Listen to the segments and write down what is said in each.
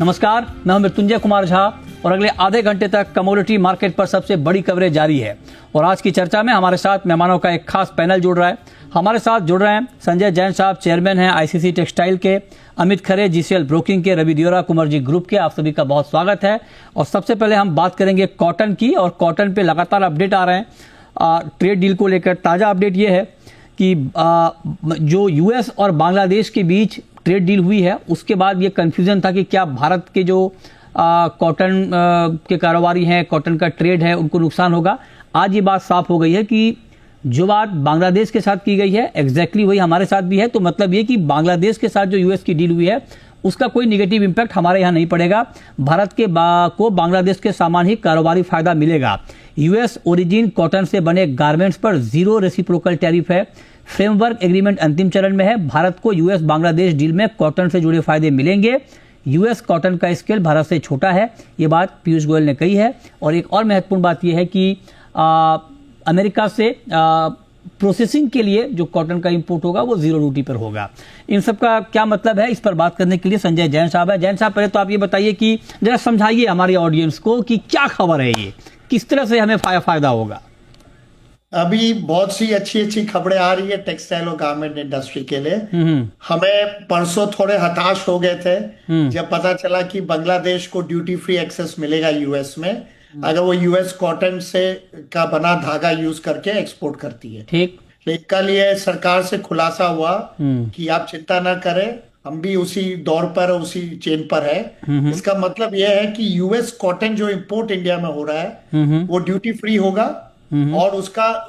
नमस्कार, मैं हूं मृत्युंजय कुमार झा और अगले आधे घंटे तक कमोडिटी मार्केट पर सबसे बड़ी कवरेज जारी है। और आज की चर्चा में हमारे साथ मेहमानों का एक खास पैनल जुड़ रहा है। हमारे साथ जुड़ रहे हैं संजय जैन साहब, चेयरमैन हैं आईसीसी टेक्सटाइल के, अमित खरे जीसीएल ब्रोकिंग के, रवि दियोरा कुंवर जी ग्रुप के। आप सभी का बहुत स्वागत है। और सबसे पहले हम बात करेंगे कॉटन की, और कॉटन पे लगातार अपडेट आ रहे हैं। ट्रेड डील को लेकर ताजा अपडेट ये है कि जो यूएस और बांग्लादेश के बीच ट्रेड डील हुई है, उसके बाद ये कंफ्यूजन था कि क्या भारत के जो कॉटन के कारोबारी हैं, कॉटन का ट्रेड है, उनको नुकसान होगा। आज ये बात साफ हो गई है कि जो बात बांग्लादेश के साथ की गई है एग्जैक्टली वही हमारे साथ भी है। तो मतलब ये कि बांग्लादेश के साथ जो यूएस की डील हुई है उसका कोई निगेटिव इंपैक्ट हमारे यहाँ नहीं पड़ेगा। भारत के को बांग्लादेश के सामान ही कारोबारी फायदा मिलेगा। यूएस ओरिजिन कॉटन से बने गारमेंट्स पर 0 रेसिप्रोकल टैरिफ है। फ्रेमवर्क एग्रीमेंट अंतिम चरण में है। भारत को यूएस बांग्लादेश डील में कॉटन से जुड़े फायदे मिलेंगे। यूएस कॉटन का स्केल भारत से छोटा है, ये बात पीयूष गोयल ने कही है। और एक और महत्वपूर्ण बात यह है कि अमेरिका से प्रोसेसिंग के लिए जो कॉटन का इंपोर्ट होगा वो 0 ड्यूटी पर होगा। इन सब का क्या मतलब है, इस पर बात करने के लिए संजय जैन साहब है। जैन साहब, पहले तो आप ये बताइए कि जरा समझाइए हमारी ऑडियंस को कि क्या खबर है, ये किस तरह से हमें फायदा होगा। अभी बहुत सी अच्छी खबरें आ रही है टेक्सटाइल और गारमेंट इंडस्ट्री के लिए। हमें परसों थोड़े हताश हो गए थे जब पता चला कि बांग्लादेश को ड्यूटी फ्री एक्सेस मिलेगा यूएस में, अगर वो यूएस कॉटन से का बना धागा यूज करके एक्सपोर्ट करती है। ठीक, लेकिन कल ये सरकार से खुलासा हुआ कि आप चिंता ना करें, हम भी उसी दौर पर, उसी चेन पर है। इसका मतलब यह है कि यूएस कॉटन जो इंपोर्ट इंडिया में हो रहा है वो ड्यूटी फ्री होगा और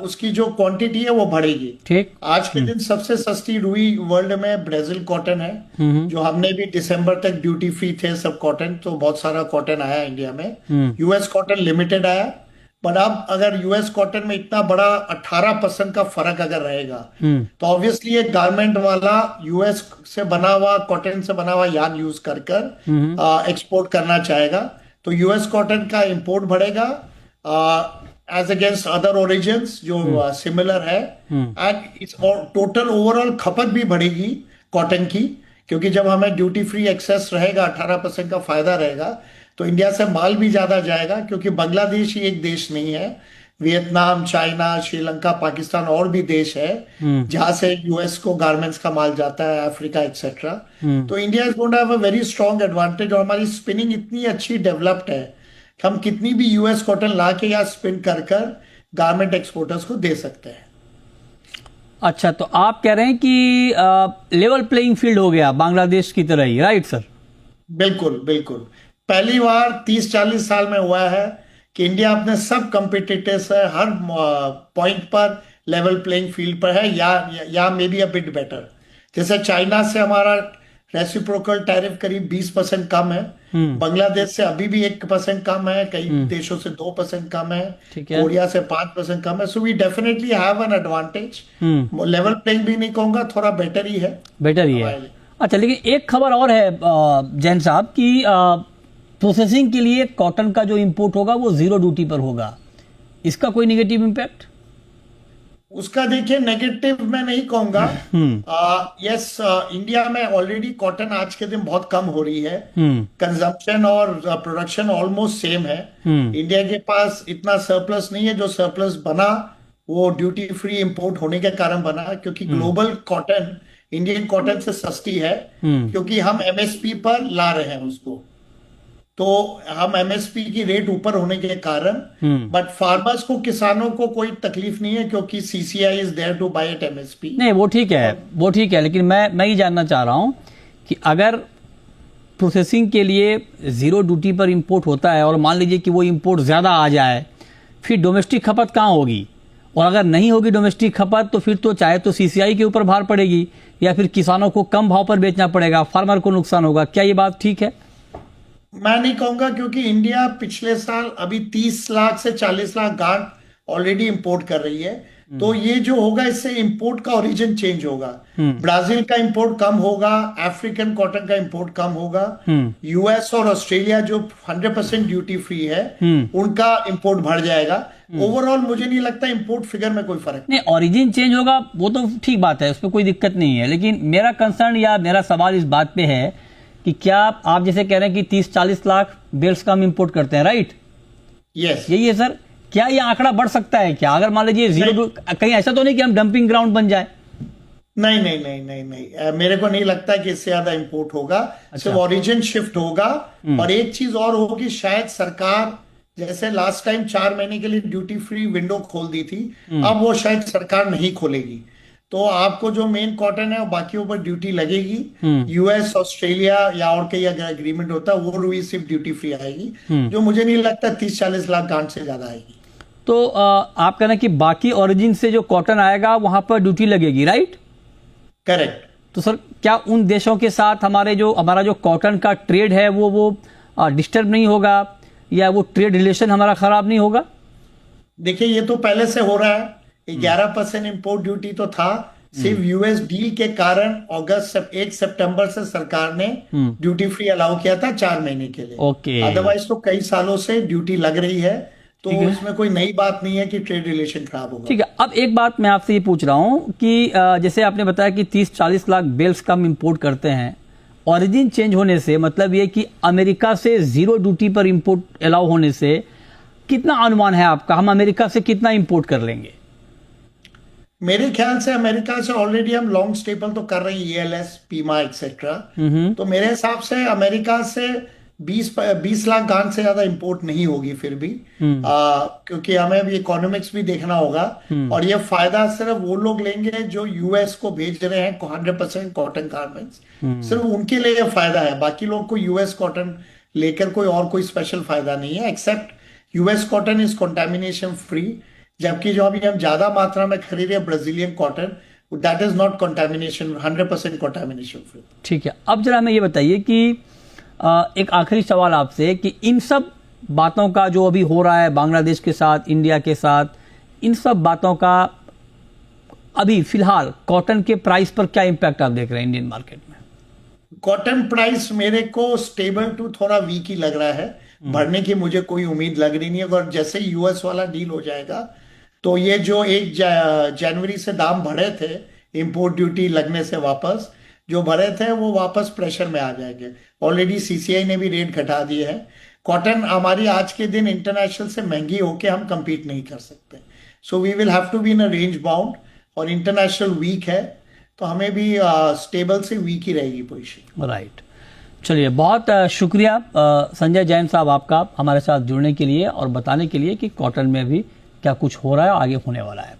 उसकी जो क्वांटिटी है वो बढ़ेगी। ठीक, आज के दिन सबसे सस्ती रुई वर्ल्ड में ब्राजील कॉटन है, जो हमने भी दिसंबर तक ड्यूटी फ्री थे सब कॉटन, तो बहुत सारा कॉटन आया इंडिया में। यूएस कॉटन लिमिटेड आया, पर अब अगर यूएस कॉटन में इतना बड़ा 18% का फर्क अगर रहेगा तो ऑब्वियसली एक गारमेंट वाला यूएस से बना हुआ कॉटन से बना हुआ यार्न यूज कर एक्सपोर्ट करना चाहेगा, तो यूएस कॉटन का इंपोर्ट बढ़ेगा एज अगेंस्ट अदर ओरिजिन्स जो सिमिलर है। एंड टोटल ओवरऑल खपत भी बढ़ेगी कॉटन की, क्योंकि जब हमें ड्यूटी फ्री एक्सेस रहेगा, 18% का फायदा रहेगा, तो इंडिया से माल भी ज्यादा जाएगा। क्योंकि बांग्लादेश ही एक देश नहीं है, वियतनाम, चाइना, श्रीलंका, पाकिस्तान और भी देश है जहां से यूएस को गारमेंट्स का माल जाता है, अफ्रीका एक्सेट्रा। तो India is going to have a very strong advantage. और हमारी स्पिनिंग इतनी अच्छी डेवलप्ड है, हम कितनी भी यूएस कॉटन ला के या स्पिन कर गारमेंट एक्सपोर्टर्स को दे सकते हैं। अच्छा, तो आप कह रहे हैं कि लेवल प्लेइंग फील्ड हो गया बांग्लादेश की तरह ही, राइट सर? बिल्कुल बिल्कुल, पहली बार 30-40 साल में हुआ है कि इंडिया अपने सब कंपिटिटर से हर पॉइंट पर लेवल प्लेइंग फील्ड पर है, या may be a bit better. जैसे चाइना से हमारा रेसिप्रोकल टैरिफ करीब 20% कम है, बांग्लादेश से अभी भी 1% कम है, कई देशों से 2% कम है, कोरिया से 5% कम है। So we definitely have an advantage. Level playing भी नहीं कहूंगा, थोड़ा बेटर ही है, बेटर ही है। अच्छा, लेकिन एक खबर और है जैन साहब कि प्रोसेसिंग के लिए कॉटन का जो इंपोर्ट होगा वो 0 ड्यूटी पर होगा। इसका कोई निगेटिव इंपैक्ट? उसका देखिए, नेगेटिव मैं नहीं कहूंगा। यस, इंडिया में ऑलरेडी कॉटन आज के दिन बहुत कम हो रही है, कंजम्पशन और प्रोडक्शन ऑलमोस्ट सेम है। इंडिया के पास इतना सरप्लस नहीं है, जो सरप्लस बना वो ड्यूटी फ्री इंपोर्ट होने के कारण बना, क्योंकि ग्लोबल कॉटन इंडियन कॉटन से सस्ती है, क्योंकि हम एमएसपी पर ला रहे हैं उसको, तो हम एमएसपी की रेट ऊपर होने के कारण। बट फार्मर्स को, किसानों को कोई तकलीफ नहीं है, क्योंकि CCI is there to buy at MSP. नहीं, वो ठीक है, वो ठीक है, लेकिन मैं ये जानना चाह रहा हूं कि अगर प्रोसेसिंग के लिए 0 ड्यूटी पर इंपोर्ट होता है और मान लीजिए कि वो इंपोर्ट ज्यादा आ जाए, फिर डोमेस्टिक खपत कहाँ होगी? और अगर नहीं होगी डोमेस्टिक खपत, तो फिर तो चाहे तो सीसीआई के ऊपर भार पड़ेगी या फिर किसानों को कम भाव पर बेचना पड़ेगा, फार्मर को नुकसान होगा। क्या ये बात ठीक है? मैं नहीं कहूंगा, क्योंकि इंडिया पिछले साल अभी 30 लाख से 40 लाख गांठ ऑलरेडी इंपोर्ट कर रही है। तो ये जो होगा, इससे इंपोर्ट का ओरिजिन चेंज होगा। ब्राजील का इंपोर्ट कम होगा, अफ्रीकन कॉटन का इंपोर्ट कम होगा, यूएस और ऑस्ट्रेलिया जो 100% ड्यूटी फ्री है उनका इंपोर्ट बढ़ जाएगा। ओवरऑल मुझे नहीं लगता इंपोर्ट फिगर में कोई फर्क नहीं। ओरिजिन चेंज होगा वो तो ठीक बात है, उसमें कोई दिक्कत नहीं है, लेकिन मेरा कंसर्न या मेरा सवाल इस बात पे है कि क्या आप जैसे कह रहे हैं कि 30-40 लाख बेल्स का हम इंपोर्ट करते हैं, राइट? यस। यही है सर। क्या ये आंकड़ा बढ़ सकता है क्या, अगर मान लीजिए जीरो, कहीं ऐसा तो नहीं कि हम डंपिंग ग्राउंड बन जाए? नहीं नहीं नहीं नहीं नहीं, मेरे को नहीं लगता कि इससे ज्यादा इंपोर्ट होगा। सिर्फ ओरिजिन शिफ्ट होगा। और एक चीज और होगी, शायद सरकार जैसे लास्ट टाइम 4 महीने के लिए ड्यूटी फ्री विंडो खोल दी थी, अब वो शायद सरकार नहीं खोलेगी। तो आपको जो मेन कॉटन है और बाकियों पर ड्यूटी लगेगी। यूएस, ऑस्ट्रेलिया या और कई अगर एग्रीमेंट होता है वो रुई सिर्फ ड्यूटी फ्री आएगी, जो मुझे नहीं लगता 30-40 लाख गांठ से ज्यादा आएगी। तो आप कह रहे हैं कि बाकी ओरिजिन से जो कॉटन आएगा वहां पर ड्यूटी लगेगी, राइट? करेक्ट। तो सर क्या उन देशों के साथ हमारा जो कॉटन का ट्रेड है वो डिस्टर्ब नहीं होगा, या वो ट्रेड रिलेशन हमारा खराब नहीं होगा? देखिए, ये तो पहले से हो रहा है। 11% इंपोर्ट ड्यूटी तो था, सिर्फ यूएस डील के कारण 1 सितंबर से सरकार ने ड्यूटी फ्री अलाउ किया था 4 महीने के लिए। ओके। अदरवाइज तो कई सालों से ड्यूटी लग रही है, तो इसमें कोई नई बात नहीं है कि ट्रेड रिलेशन खराब होगा। ठीक है। अब एक बात मैं आपसे ये पूछ रहा हूं कि जैसे आपने बताया कि 30-40 लाख बेल्स का हम इंपोर्ट करते हैं, ओरिजिन चेंज होने से मतलब ये कि अमेरिका से जीरो ड्यूटी पर इंपोर्ट अलाउ होने से कितना अनुमान है आपका, हम अमेरिका से कितना इंपोर्ट कर लेंगे? मेरे ख्याल से अमेरिका से ऑलरेडी हम लॉन्ग स्टेपल तो कर रहे हैं, ELS, पीमा एक्सेट्रा। तो मेरे हिसाब से अमेरिका से 20 लाख गांठ से ज्यादा इंपोर्ट नहीं होगी फिर भी, क्योंकि हमें भी इकोनॉमिक्स भी देखना होगा। और ये फायदा सिर्फ वो लोग लेंगे जो यूएस को भेज रहे हैं 100% कॉटन गारमेंट्स, सिर्फ उनके लिए ये फायदा है। बाकी लोग को यूएस कॉटन लेकर कोई स्पेशल फायदा नहीं है, except US cotton is contamination free, जबकि जो अभी हम ज्यादा मात्रा में खरीद रहे हैं Brazilian cotton, that is not contamination, 100% contamination free. ठीक है। अब जरा हमें ये बताइए कि एक आखिरी सवाल आपसे कि इन सब बातों का जो अभी हो रहा है बांग्लादेश के साथ, इंडिया के साथ, इन सब बातों का अभी फिलहाल कॉटन के प्राइस पर क्या इंपैक्ट आप देख रहे हैं इंडियन मार्केट में? कॉटन प्राइस मेरे को स्टेबल टू थोड़ा वीक ही लग रहा है, बढ़ने की मुझे कोई उम्मीद लग रही नहीं है। और जैसे यूएस वाला डील हो जाएगा तो ये जो 1 जनवरी से दाम बढ़े थे इंपोर्ट ड्यूटी लगने से, वापस जो बढ़े थे वो वापस प्रेशर में आ जाएंगे। ऑलरेडी सीसीआई ने भी रेट घटा दिए हैं। कॉटन हमारी आज के दिन इंटरनेशनल से महंगी होके हम compete नहीं कर सकते, so we will have to be in a range bound. और इंटरनेशनल वीक है तो हमें भी स्टेबल से वीक ही रहेगी पोजीशन। राइट। चलिए, बहुत शुक्रिया संजय जैन साहब आपका हमारे साथ जुड़ने के लिए और बताने के लिए कि कॉटन में भी क्या कुछ हो रहा है, आगे होने वाला है।